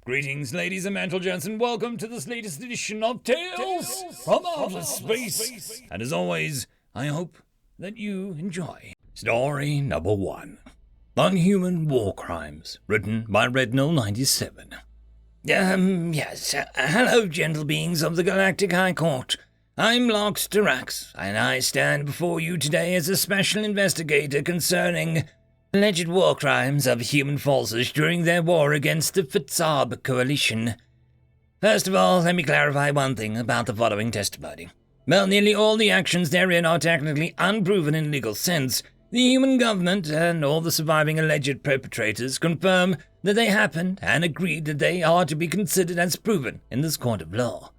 Greetings, ladies and gentlemen, and welcome to this latest edition of Tales from Outer Space. And as always, I hope that you enjoy story number 1, Unhuman War Crimes, written by Rednell97. Hello, gentle beings of the Galactic High Court. I'm Lox Dirax, and I stand before you today as a special investigator concerning alleged war crimes of human forces during their war against the Fatsab Coalition. First of all, let me clarify one thing about the following testimony. While nearly all the actions therein are technically unproven in legal sense, the human government and all the surviving alleged perpetrators confirm that they happened and agreed that they are to be considered as proven in this court of law.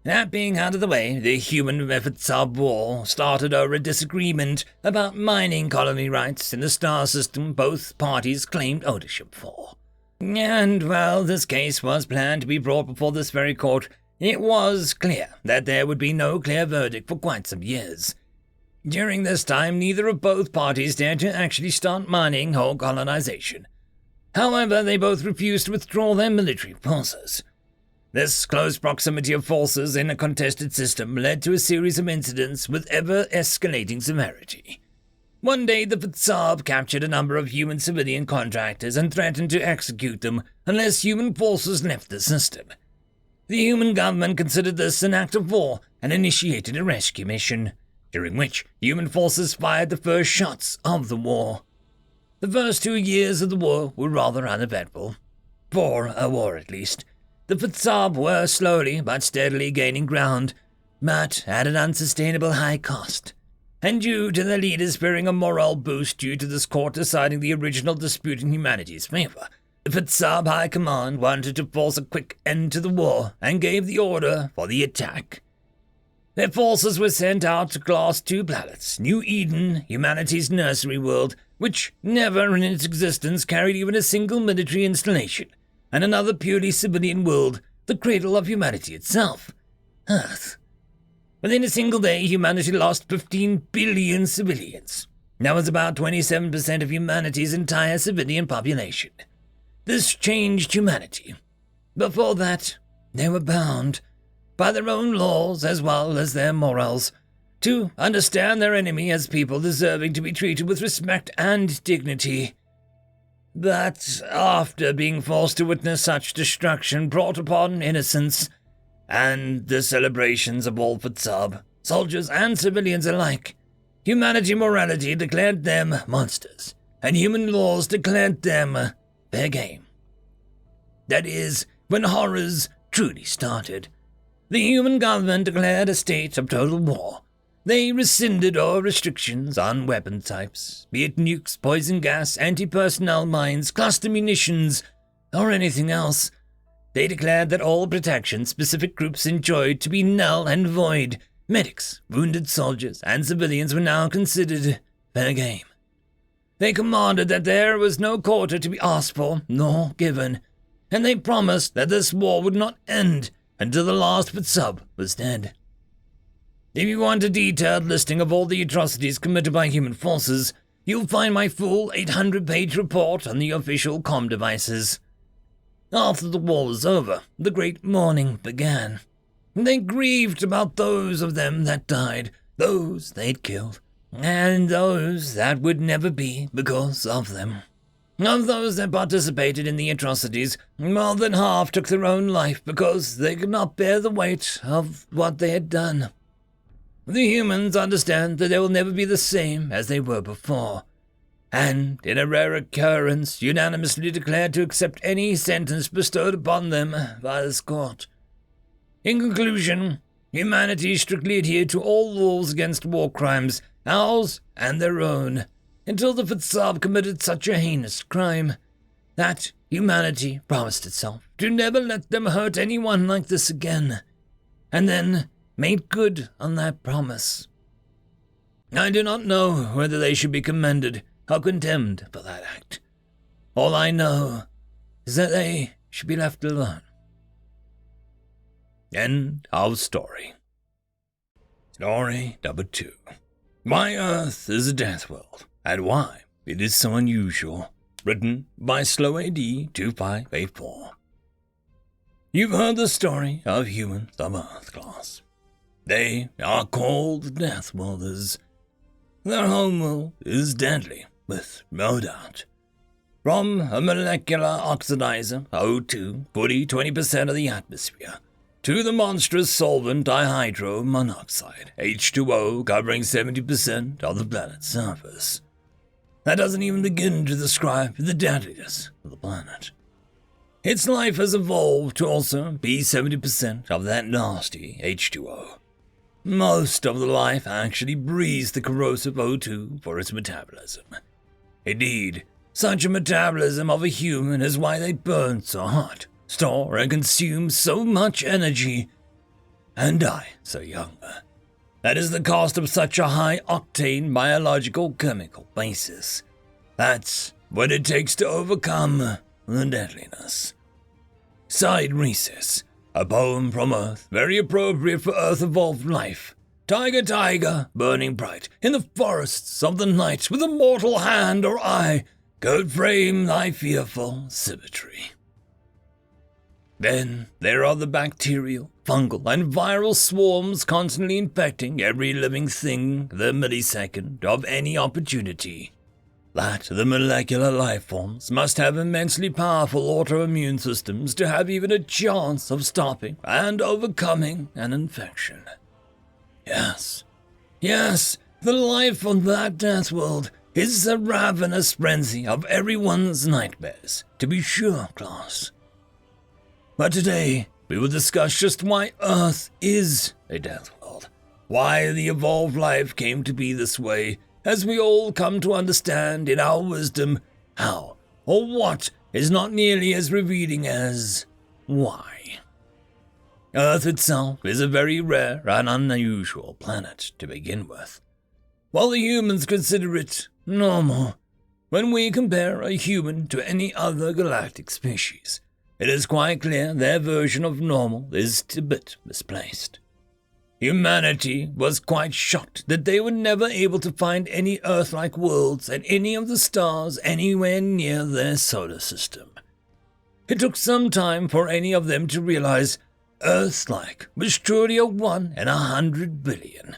That being out of the way, the human Fatsab war started over a disagreement about mining colony rights in the star system both parties claimed ownership for. And while this case was planned to be brought before this very court, it was clear that there would be no clear verdict for quite some years. During this time, neither of both parties dared to actually start mining or colonization. However, they both refused to withdraw their military forces. This close proximity of forces in a contested system led to a series of incidents with ever-escalating severity. One day, the Fatsab captured a number of human civilian contractors and threatened to execute them unless human forces left the system. The human government considered this an act of war and initiated a rescue mission, during which human forces fired the first shots of the war. The first 2 years of the war were rather uneventful. For a war, at least. The Fatsab were slowly but steadily gaining ground, but at an unsustainable high cost. And due to their leaders fearing a moral boost due to this court deciding the original dispute in humanity's favor, the Fatsab High Command wanted to force a quick end to the war and gave the order for the attack. Their forces were sent out to Class 2 planets, New Eden, humanity's nursery world, which never in its existence carried even a single military installation, and another purely civilian world, the cradle of humanity itself, Earth. Within a single day, humanity lost 15 billion civilians. That was about 27% of humanity's entire civilian population. This changed humanity. Before that, they were bound, by their own laws as well as their morals, to understand their enemy as people deserving to be treated with respect and dignity. But after being forced to witness such destruction brought upon innocence, and the celebrations of all Fatsab, soldiers and civilians alike, humanity morality declared them monsters, and human laws declared them fair game. That is, when horrors truly started. The human government declared a state of total war. They rescinded all restrictions on weapon types, be it nukes, poison gas, anti-personnel mines, cluster munitions, or anything else. They declared that all protection specific groups enjoyed to be null and void. Medics, wounded soldiers, and civilians were now considered fair game. They commanded that there was no quarter to be asked for nor given, and they promised that this war would not end until the last Fatsab was dead. If you want a detailed listing of all the atrocities committed by human forces, you'll find my full 800-page report on the official comm devices. After the war was over, the great mourning began. They grieved about those of them that died, those they'd killed, and those that would never be because of them. Of those that participated in the atrocities, more than half took their own life because they could not bear the weight of what they had done. The humans understand that they will never be the same as they were before, and, in a rare occurrence, unanimously declared to accept any sentence bestowed upon them by this court. In conclusion, humanity strictly adhered to all laws against war crimes, ours and their own, until the Fatsab committed such a heinous crime that humanity promised itself to never let them hurt anyone like this again, and then made good on that promise. I do not know whether they should be commended or condemned for that act. All I know is that they should be left alone. End of story. Story number 2. Why Earth is a Deathworld, and why it is so unusual. Written by SlowAD2584. You've heard the story of humans of Earth class. They are called Deathworlders. Their homeworld is deadly, with no doubt. From a molecular oxidizer, O2, fully 20% of the atmosphere, to the monstrous solvent dihydromonoxide, H2O, covering 70% of the planet's surface. That doesn't even begin to describe the deadliness of the planet. Its life has evolved to also be 70% of that nasty H2O. Most of the life actually breathes the corrosive O2 for its metabolism. Indeed, such a metabolism of a human is why they burn so hot, store and consume so much energy, and die so young. That is the cost of such a high-octane biological chemical basis. That's what it takes to overcome the deadliness. Side Recess, a poem from Earth, very appropriate for Earth-evolved life. Tiger, tiger, burning bright, in the forests of the night, with a mortal hand or eye, could frame thy fearful symmetry. Then there are the bacterial, fungal, and viral swarms constantly infecting every living thing the millisecond of any opportunity. That the molecular life forms must have immensely powerful autoimmune systems to have even a chance of stopping and overcoming an infection. Yes, the life on that death world is the ravenous frenzy of everyone's nightmares, to be sure, class. But today, we will discuss just why Earth is a death world, why the evolved life came to be this way, as we all come to understand in our wisdom how or what is not nearly as revealing as why. Earth itself is a very rare and unusual planet to begin with. While the humans consider it normal, when we compare a human to any other galactic species, it is quite clear their version of normal is a bit misplaced. Humanity was quite shocked that they were never able to find any Earth-like worlds and any of the stars anywhere near their solar system. It took some time for any of them to realize Earth-like was truly a 1 in 100 billion,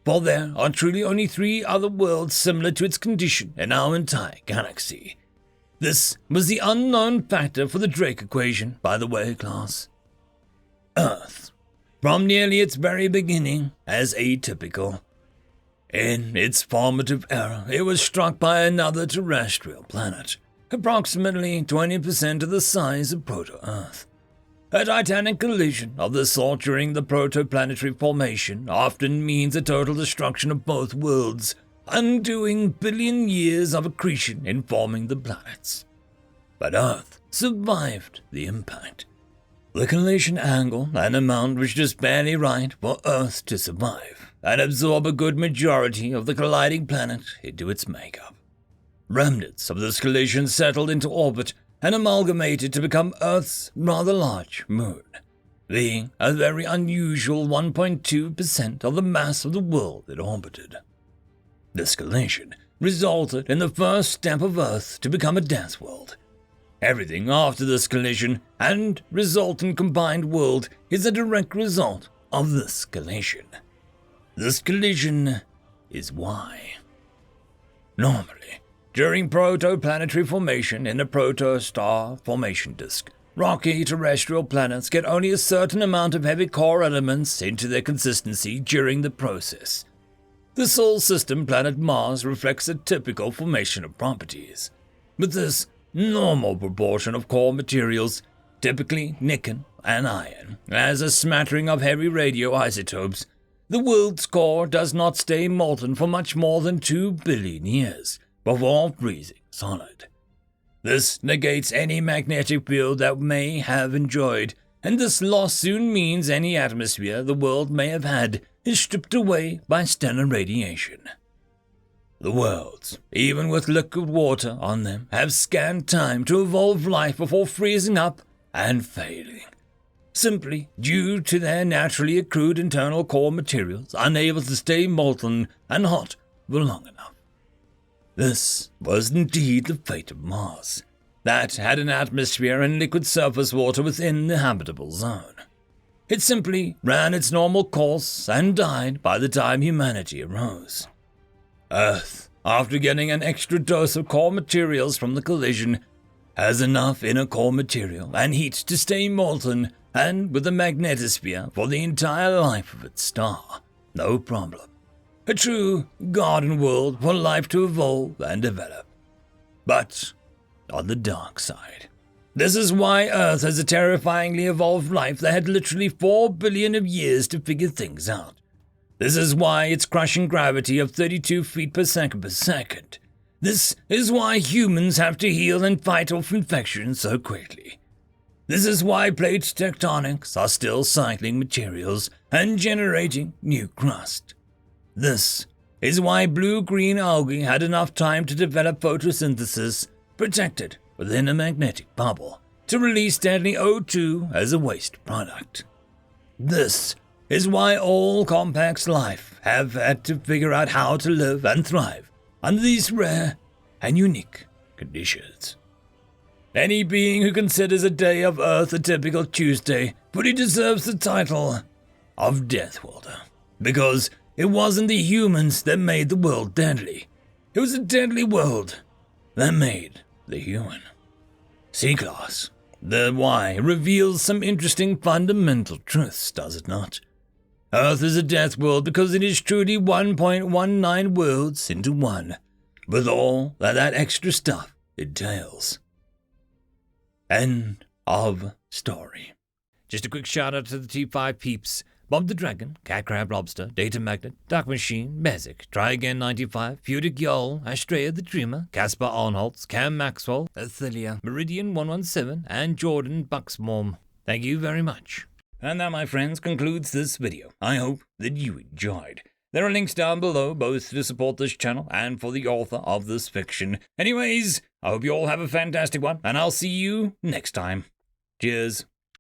for there are truly only 3 other worlds similar to its condition in our entire galaxy. This was the unknown factor for the Drake equation, by the way, class. Earth, from nearly its very beginning, as atypical. In its formative era, it was struck by another terrestrial planet, approximately 20% of the size of Proto-Earth. A titanic collision of the sort during the protoplanetary formation often means a total destruction of both worlds, undoing billion years of accretion in forming the planets. But Earth survived the impact. The collision angle and amount was just barely right for Earth to survive and absorb a good majority of the colliding planet into its makeup. Remnants of this collision settled into orbit and amalgamated to become Earth's rather large moon, being a very unusual 1.2% of the mass of the world it orbited. This collision resulted in the first step of Earth to become a death world. Everything after this collision and resultant combined world is a direct result of this collision. This collision is why. Normally, during protoplanetary formation in a protostar formation disk, rocky terrestrial planets get only a certain amount of heavy core elements into their consistency during the process. The Sol system planet Mars reflects a typical formation of properties. With this normal proportion of core materials, typically nickel and iron, as a smattering of heavy radioisotopes, the world's core does not stay molten for much more than 2 billion years before freezing solid. This negates any magnetic field that may have enjoyed, and this loss soon means any atmosphere the world may have had is stripped away by stellar radiation. The worlds, even with liquid water on them, have scant time to evolve life before freezing up and failing, simply due to their naturally accrued internal core materials unable to stay molten and hot for long enough. This was indeed the fate of Mars. that had an atmosphere and liquid surface water within the habitable zone. It simply ran its normal course and died by the time humanity arose. Earth, after getting an extra dose of core materials from the collision, has enough inner core material and heat to stay molten and with a magnetosphere for the entire life of its star. No problem. A true garden world for life to evolve and develop. But on the dark side, this is why Earth has a terrifyingly evolved life that had literally 4 billion of years to figure things out. This is why its crushing gravity of 32 feet per second. This is why humans have to heal and fight off infections so quickly. This is why plate tectonics are still cycling materials and generating new crust. This is why blue-green algae had enough time to develop photosynthesis, protected within a magnetic bubble, to release deadly O2 as a waste product. This is why all complex life have had to figure out how to live and thrive under these rare and unique conditions. Any being who considers a day of Earth a typical Tuesday fully deserves the title of Deathworlder, because it wasn't the humans that made the world deadly. It was a deadly world that made the human. C-Class, the Y reveals some interesting fundamental truths, does it not? Earth is a death world because it is truly 1.19 worlds into one, with all that extra stuff entails. End of story. Just a quick shout out to the T5 peeps. Bob the Dragon, Cat Crab Lobster, Data Magnet, Dark Machine, Bezic, Try Again 95, Fudic Yol, Astrea the Dreamer, Caspar Arnholtz, Cam Maxwell, Athelia, Meridian 117, and Jordan Bucksmorm. Thank you very much. And that, my friends, concludes this video. I hope that you enjoyed. There are links down below, both to support this channel and for the author of this fiction. Anyways, I hope you all have a fantastic one, and I'll see you next time. Cheers.